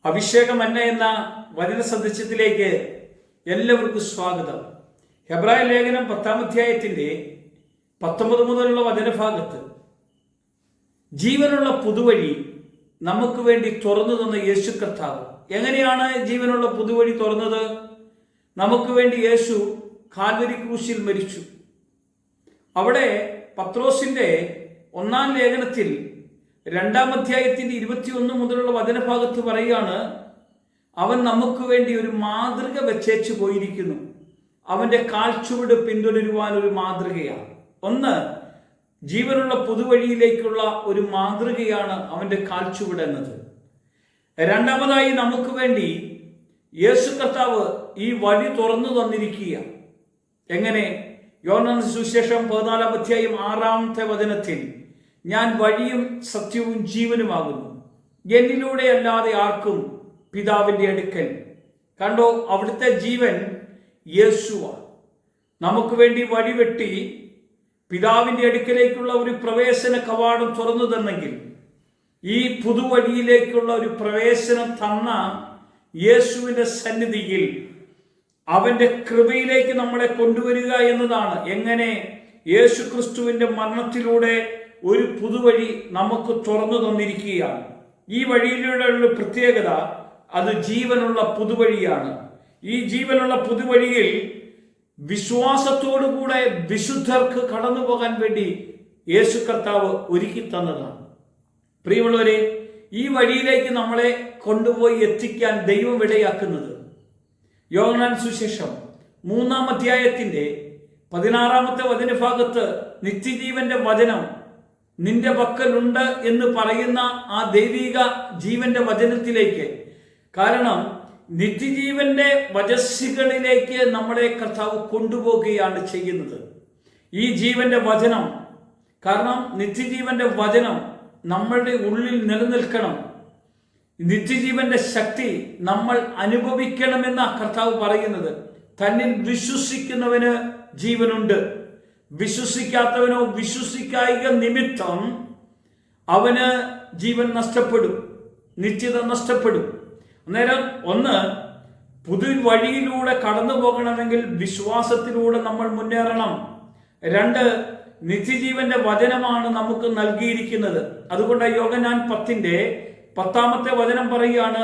അഭിഷേകമന്ന എന്ന വചന സന്ദേശത്തിലേക്ക് എല്ലാവർക്കും സ്വാഗതം. ഹെബ്രായ ലേഖനം 10-ാം അധ്യായത്തിന്റെ 19 മുതലുള്ള വചനഭാഗത്ത് ജീവനുള്ള പുതുവഴി നമുക്ക് വേണ്ടി തുറന്നു തന്ന യേശു കർത്താവ്. എങ്ങനെയാണ് ജീവനുള്ള പുതുവഴി തുറന്നത്? നമുക്ക് വേണ്ടി യേശു കാൽവരി ക്രൂശിൽ മരിച്ചു. അവിടെ പത്രോസിന്റെ 1-ാം ലേഖനത്തിൽ 2-ാം അധ്യായത്തിന്റെ 21 മുതലുള്ള വചനഭാഗത്ത് പറയുകയാണ്, അവൻ നമുക്ക് വേണ്ടി ഒരു മാതൃക വെച്ചേച്ചു പോയിരിക്കുന്നു. അവന്റെ കാൽച്ചുവട് പിന്തുടരുവാൻ ഒരു മാതൃകയാണ്. ഒന്ന്, ജീവനുള്ള പുതുവഴിയിലേക്കുള്ള ഒരു മാതൃകയാണ് അവന്റെ കാൽച്ചുവട് എന്നത്. രണ്ടാമതായി, നമുക്ക് വേണ്ടി യേശു കർത്താവ് ഈ വഴി തുറന്നു തന്നിരിക്കുക. എങ്ങനെ? യോഹന്നാൻ സുവിശേഷം 14-ാം അധ്യായം 6-ാമത്തെ വചനത്തിൽ, ഞാൻ വഴിയും സത്യവും ജീവനുമാകുന്നു, എന്നിലൂടെ അല്ലാതെ ആർക്കും പിതാവിന്റെ അടുക്കൽ. കണ്ടോ, അവിടുത്തെ ജീവൻ യേശുവാണ്. നമുക്ക് വേണ്ടി വഴിവെട്ടി പിതാവിന്റെ അടുക്കലേക്കുള്ള ഒരു പ്രവേശന കവാടം തുറന്നു തന്നെങ്കിൽ, ഈ പുതുവഴിയിലേക്കുള്ള ഒരു പ്രവേശനം തന്ന യേശുവിന്റെ സന്നിധിയിൽ അവന്റെ കൃപയിലേക്ക് നമ്മളെ കൊണ്ടുവരിക എന്നതാണ്. എങ്ങനെ? യേശു ക്രിസ്തുവിന്റെ മരണത്തിലൂടെ ഒരു പുതുവഴി നമുക്ക് തുറന്നു തന്നിരിക്കുകയാണ്. ഈ വഴിയിലൂടെയുള്ള പ്രത്യേകത, അത് ജീവനുള്ള പുതുവഴിയാണ്. ഈ ജീവനുള്ള പുതുവഴിയിൽ വിശ്വാസത്തോടുകൂടെ വിശുദ്ധർക്ക് കടന്നു പോകാൻ വേണ്ടി യേശു കർത്താവ് ഒരുക്കി തന്നതാണ്. പ്രിയമുള്ളവരെ, ഈ വഴിയിലേക്ക് നമ്മളെ കൊണ്ടുപോയി എത്തിക്കാൻ ദൈവം ഇടയാക്കുന്നത് യോഹന്നാൻ സുവിശേഷം 3-ാം അധ്യായത്തിന്റെ 16-ാമത്തെ വചനഭാഗത്ത്, നിത്യജീവന്റെ വചനം നിന്റെ പക്കലുണ്ട് എന്ന് പറയുന്ന ആ ദൈവിക ജീവന്റെ വചനത്തിലേക്ക്. കാരണം നിത്യജീവന്റെ വചസ്സുകളിലേക്ക് നമ്മളെ കർത്താവ് കൊണ്ടുപോകുകയാണ് ചെയ്യുന്നത്. ഈ ജീവന്റെ വചനം, കാരണം നിത്യജീവന്റെ വചനം നമ്മളുടെ ഉള്ളിൽ നിലനിൽക്കണം. നിത്യജീവന്റെ ശക്തി നമ്മൾ അനുഭവിക്കണമെന്ന കർത്താവ് പറയുന്നത്. തന്നിൽ വിശ്വസിക്കുന്നവന് ജീവനുണ്ട്, വിശ്വസിക്കാത്തവനോ വിശ്വസിക്കായിക നിമിത്തം അവന് ജീവൻ നഷ്ടപ്പെടും, നിത്യത നഷ്ടപ്പെടും. അന്നേരം ഒന്ന്, പുതുവഴിയിലൂടെ കടന്നു പോകണമെങ്കിൽ വിശ്വാസത്തിലൂടെ നമ്മൾ മുന്നേറണം. രണ്ട്, നിത്യജീവന്റെ വചനമാണ് നമുക്ക് നൽകിയിരിക്കുന്നത്. അതുകൊണ്ട് യോഹന്നാൻ 10-ാമത്തെ വചനം പറയുകയാണ്,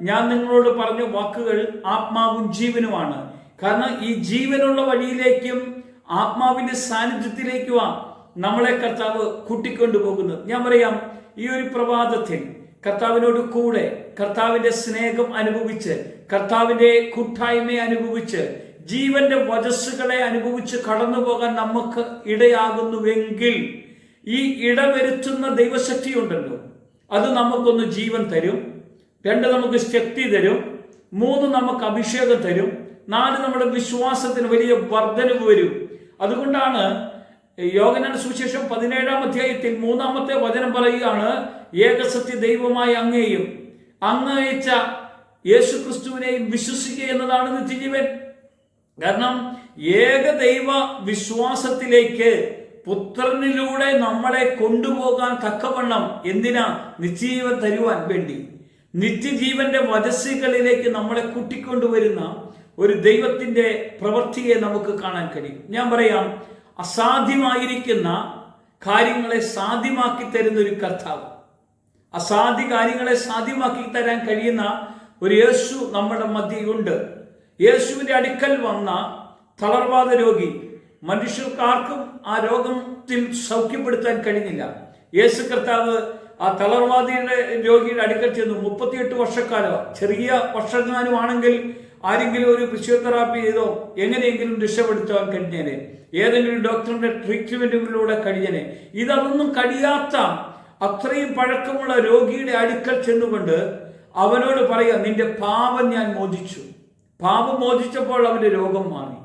ഞാൻ നിങ്ങളോട് പറഞ്ഞ വാക്കുകൾ ആത്മാവും ജീവനുമാണ്. കാരണം ഈ ജീവനുള്ള വഴിയിലേക്കും ആത്മാവിന്റെ സാന്നിധ്യത്തിലേക്കുമാണ് നമ്മളെ കർത്താവ് കൂട്ടിക്കൊണ്ടുപോകുന്നത്. ഞാൻ പറയാം, ഈ ഒരു പ്രഭാതത്തിൽ കർത്താവിനോട് കൂടെ കർത്താവിന്റെ സ്നേഹം അനുഭവിച്ച്, കർത്താവിന്റെ കൂട്ടായ്മയെ അനുഭവിച്ച്, ജീവന്റെ വചസ്സുകളെ അനുഭവിച്ച് കടന്നു പോകാൻ നമുക്ക് ഇടയാകുന്നുവെങ്കിൽ, ഈ ഇടവരുത്തുന്ന ദൈവശക്തി ഉണ്ടല്ലോ, അത് നമുക്കൊന്ന് ജീവൻ തരും. 2, നമുക്ക് ശക്തി തരും. 3, നമുക്ക് അഭിഷേകം തരും. 4, നമ്മുടെ വിശ്വാസത്തിന് വലിയ വർധനവ് വരും. അതുകൊണ്ടാണ് യോഹന്നാൻ സുവിശേഷം 17-ാം അധ്യായത്തിൽ 3-ാമത്തെ വചനം പറയുകയാണ്, ഏകസത്യ ദൈവമായ അങ്ങയെയും അങ്ങയച്ച യേശു ക്രിസ്തുവിനെയും വിശ്വസിക്കുക എന്നതാണ് നിത്യജീവൻ. കാരണം ഏകദൈവ വിശ്വാസത്തിലേക്ക് പുത്രനിലൂടെ നമ്മളെ കൊണ്ടുപോകാൻ തക്കവണ്ണം, എന്തിനാ? നിത്യജീവൻ തരുവാൻ വേണ്ടി. നിത്യജീവന്റെ വചസ്സുകളിലേക്ക് നമ്മളെ കൂട്ടിക്കൊണ്ടുവരുന്ന ഒരു ദൈവത്തിന്റെ പ്രവൃത്തിയെ നമുക്ക് കാണാൻ കഴിയും. ഞാൻ പറയാം, അസാധ്യമായിരിക്കുന്ന കാര്യങ്ങളെ സാധ്യമാക്കി തരുന്ന ഒരു കർത്താവ്, അസാധ്യ കാര്യങ്ങളെ സാധ്യമാക്കി തരാൻ കഴിയുന്ന ഒരു യേശു നമ്മുടെ മധ്യയുണ്ട്. യേശുവിന്റെ അടുക്കൽ വന്ന തളർവാദ രോഗി, മനുഷ്യർക്കാർക്കും ആ രോഗത്തിൽ സൗഖ്യപ്പെടുത്താൻ കഴിഞ്ഞില്ല. യേശു കർത്താവ് ആ തളർവാദിയുടെ രോഗിയുടെ അടുക്കൽ ചെന്നു. 38 വർഷക്കാലം, ചെറിയ വർഷങ്ങാനുമാണെങ്കിൽ ആരെങ്കിലും ഒരു ഫിസിയോതെറാപ്പി ചെയ്തോ എങ്ങനെയെങ്കിലും രക്ഷപ്പെടുത്താൻ കഴിഞ്ഞേനെ, ഏതെങ്കിലും ഡോക്ടറിന്റെ ട്രീറ്റ്മെന്റുകളിലൂടെ കഴിഞ്ഞേനെ. ഇതൊന്നും കഴിയാത്ത അത്രയും പഴക്കമുള്ള രോഗിയുടെ അടുക്കൽ ചെന്നുകൊണ്ട് അവനോട് പറയാം, നിന്റെ പാപം ഞാൻ മോചിച്ചു. പാപം മോചിച്ചപ്പോൾ അവന്റെ രോഗം മാറി.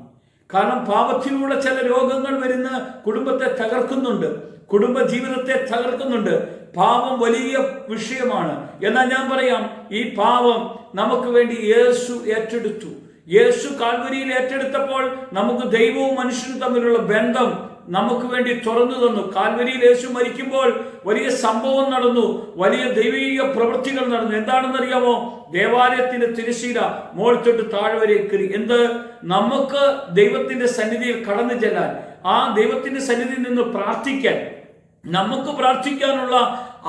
കാരണം പാപത്തിലൂടെ ചില രോഗങ്ങൾ വരുന്ന കുടുംബത്തെ തകർക്കുന്നുണ്ട്, കുടുംബ ജീവിതത്തെ തകർക്കുന്നുണ്ട്. പാപം വലിയ വിഷയമാണ്. എന്നാൽ ഞാൻ പറയാം, ഈ പാപം നമുക്ക് വേണ്ടി യേശു ഏറ്റെടുത്തു. യേശു കാൽവരിയിൽ ഏറ്റെടുത്തപ്പോൾ നമുക്ക് ദൈവവും മനുഷ്യനും തമ്മിലുള്ള ബന്ധം നമുക്ക് വേണ്ടി തുറന്നു തന്നു. കാൽവരിയിൽ യേശു മരിക്കുമ്പോൾ വലിയ സംഭവം നടന്നു, വലിയ ദൈവിക പ്രവൃത്തികൾ നടന്നു. എന്താണെന്നറിയാമോ? ദേവാലയത്തിന്റെ തിരശ്ശീല മോൾ തൊട്ട് താഴെ വരെ കയറി. എന്ത്? നമുക്ക് ദൈവത്തിന്റെ സന്നിധിയിൽ കടന്നു ചെല്ലാൻ, ആ ദൈവത്തിന്റെ സന്നിധിയിൽ നിന്ന് പ്രാർത്ഥിക്കാൻ, നമുക്ക് പ്രാർത്ഥിക്കാനുള്ള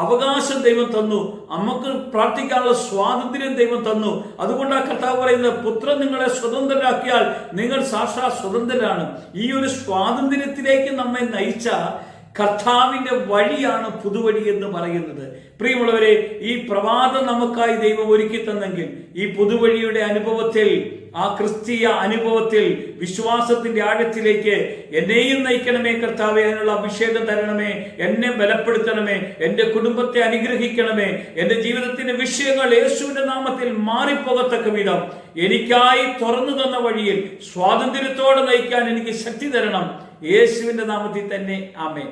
അവകാശം ദൈവം തന്നു, നമുക്ക് പ്രാർത്ഥിക്കാനുള്ള സ്വാതന്ത്ര്യം ദൈവം തന്നു. അതുകൊണ്ടാണ് കർത്താവ് പറയുന്നത്, പുത്രൻ നിങ്ങളെ സ്വതന്ത്രരാക്കിയാൽ നിങ്ങൾ സാക്ഷാൽ സ്വതന്ത്രരാണ്. ഈ ഒരു സ്വാതന്ത്ര്യത്തിലേക്ക് നമ്മെ നയിച്ച കർത്താവിന്റെ വഴിയാണ് പുതുവഴി എന്ന് പറയുന്നത്. പ്രിയമുള്ളവരെ, ഈ പ്രഭാതം നമുക്കായി ദൈവം ഒരുക്കി തന്നെങ്കിൽ ഈ പുതുവഴിയുടെ അനുഭവത്തിൽ, ആ ക്രിസ്തീയ അനുഭവത്തിൽ, വിശ്വാസത്തിന്റെ ആഴത്തിലേക്ക് എന്നെയും നയിക്കണമേ കർത്താവേ. അതിനുള്ള അഭിഷേകം തരണമേ, എന്നെ ബലപ്പെടുത്തണമേ, എൻ്റെ കുടുംബത്തെ അനുഗ്രഹിക്കണമേ. എൻ്റെ ജീവിതത്തിന്റെ വിഷയങ്ങൾ യേശുവിന്റെ നാമത്തിൽ മാറിപ്പോകത്തക്ക വിധം എനിക്കായി തുറന്നു തന്ന വഴിയിൽ സ്വാതന്ത്ര്യത്തോടെ നയിക്കാൻ എനിക്ക് ശക്തി തരണം. യേശുവിന്റെ നാമത്തിൽ തന്നെ ആമേൻ.